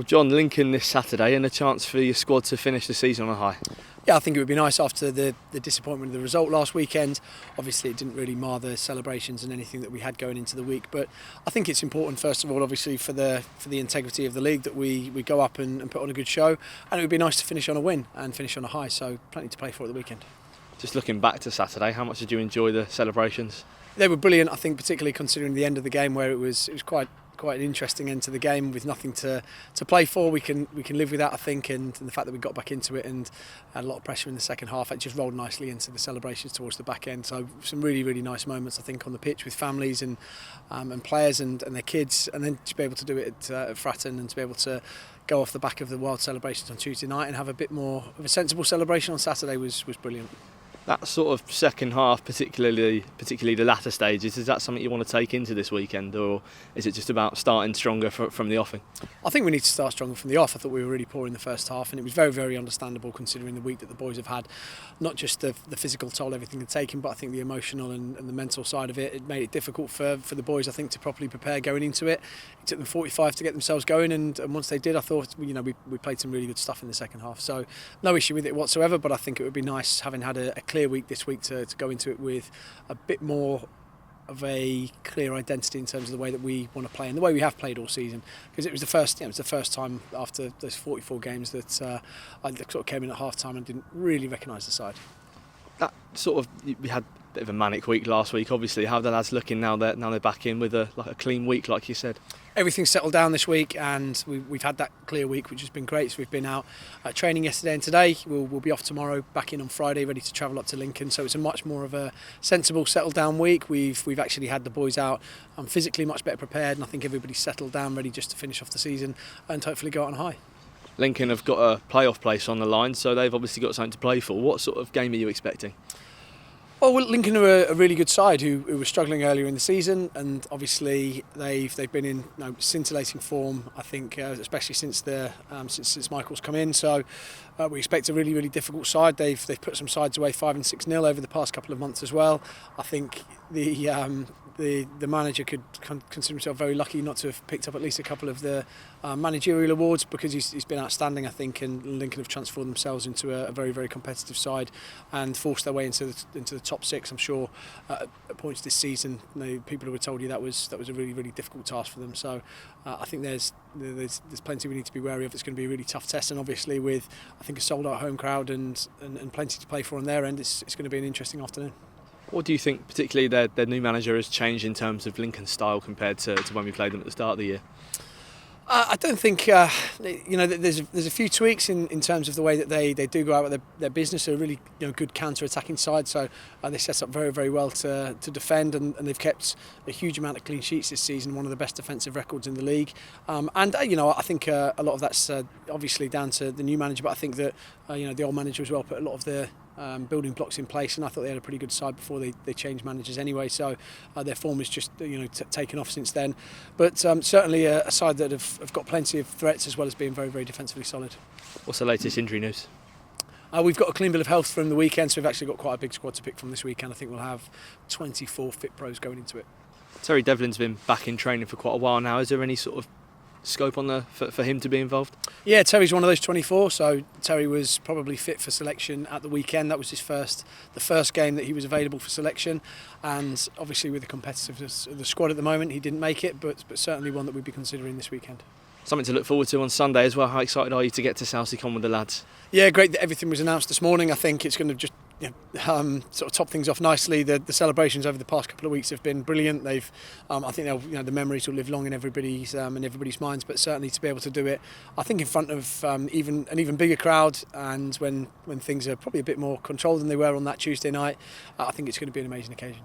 Well, John, Lincoln this Saturday and a chance for your squad to finish the season on a high. Yeah, I think it would be nice after the disappointment of the result last weekend. Obviously, it didn't really mar the celebrations and anything that we had going into the week. But I think it's important, first of all, obviously, for the integrity of the league that we go up and put on a good show. And it would be nice to finish on a win and finish on a high. So plenty to play for at the weekend. Just looking back to Saturday, how much did you enjoy the celebrations? They were brilliant, I think, particularly considering the end of the game where it was quite an interesting end to the game with nothing to play for. We can live with that, I think, and the fact that we got back into it and had a lot of pressure in the second half, it just rolled nicely into the celebrations towards the back end. So some really, really nice moments, I think, on the pitch with families and players and their kids, and then to be able to do it at Fratton and to be able to go off the back of the wild celebrations on Tuesday night and have a bit more of a sensible celebration on Saturday was brilliant. That sort of second half, particularly the latter stages, is that something you want to take into this weekend, or is it just about starting stronger from the offing? I think we need to start stronger from the off. I thought we were really poor in the first half, and it was very, very understandable considering the week that the boys have had. Not just the physical toll everything they've taken, but I think the emotional and the mental side of it. It made it difficult for the boys, I think, to properly prepare going into it. It took them 45 to get themselves going, and once they did, I thought we played some really good stuff in the second half. So no issue with it whatsoever, but I think it would be nice, having had a clear week this week, to go into it with a bit more of a clear identity in terms of the way that we want to play and the way we have played all season, because it was the first time after those 44 games that I sort of came in at half time and didn't really recognise the side. That sort of, we had a bit of a manic week last week, obviously. How are the lads looking now they're back in with a clean week, like you said? Everything's settled down this week, and we've had that clear week, which has been great. So we've been out training yesterday and today. We'll be off tomorrow, back in on Friday, ready to travel up to Lincoln. So it's a much more of a sensible, settled down week. We've actually had the boys out physically much better prepared, and I think everybody's settled down, ready just to finish off the season and hopefully go out on high. Lincoln have got a playoff place on the line, so they've obviously got something to play for. What sort of game are you expecting? Well, Lincoln are a really good side who were struggling earlier in the season, and obviously they've been in scintillating form, I think, especially since Michael's come in. So we expect a really, really difficult side. They've put some sides away 5 and 6-0 over the past couple of months as well. I think the manager could consider himself very lucky not to have picked up at least a couple of the managerial awards, because he's been outstanding, I think, and Lincoln have transformed themselves into a very, very competitive side and forced their way into the top 6. I'm sure at points this season, people who have told you that was a really, really difficult task for them. So I think there's plenty we need to be wary of. It's going to be a really tough test, and obviously with, I think, a sold-out home crowd and plenty to play for on their end, it's going to be an interesting afternoon. What do you think, particularly their new manager, has changed in terms of Lincoln's style compared to when we played them at the start of the year? I don't think there's a few tweaks in terms of the way that they do go about their business. They're a really good counter-attacking side, so they set up very, very well to defend, and they've kept a huge amount of clean sheets this season, one of the best defensive records in the league. I think a lot of that's obviously down to the new manager, but I think that the old manager as well put a lot of the building blocks in place, and I thought they had a pretty good side before they changed managers anyway, so their form has just taken off since then, but certainly a side that have got plenty of threats as well as being very, very defensively solid. What's the latest injury news? We've got a clean bill of health from the weekend, so we've actually got quite a big squad to pick from this weekend. I think we'll have 24 fit pros going into it. Terry Devlin's been back in training for quite a while now. Is there any sort of scope on for him to be involved? Yeah, Terry's one of those 24, so Terry was probably fit for selection at the weekend. That was the first game that he was available for selection, and obviously with the competitiveness of the squad at the moment, he didn't make it, but certainly one that we'd be considering this weekend. Something to look forward to on Sunday as well. How excited are you to get to Southsea with the lads? Yeah, great that everything was announced this morning. I think it's going to just sort of top things off nicely. The celebrations over the past couple of weeks have been brilliant. I think the memories will live long in everybody's minds. But certainly to be able to do it, I think in front of an even bigger crowd, and when things are probably a bit more controlled than they were on that Tuesday night, I think it's going to be an amazing occasion.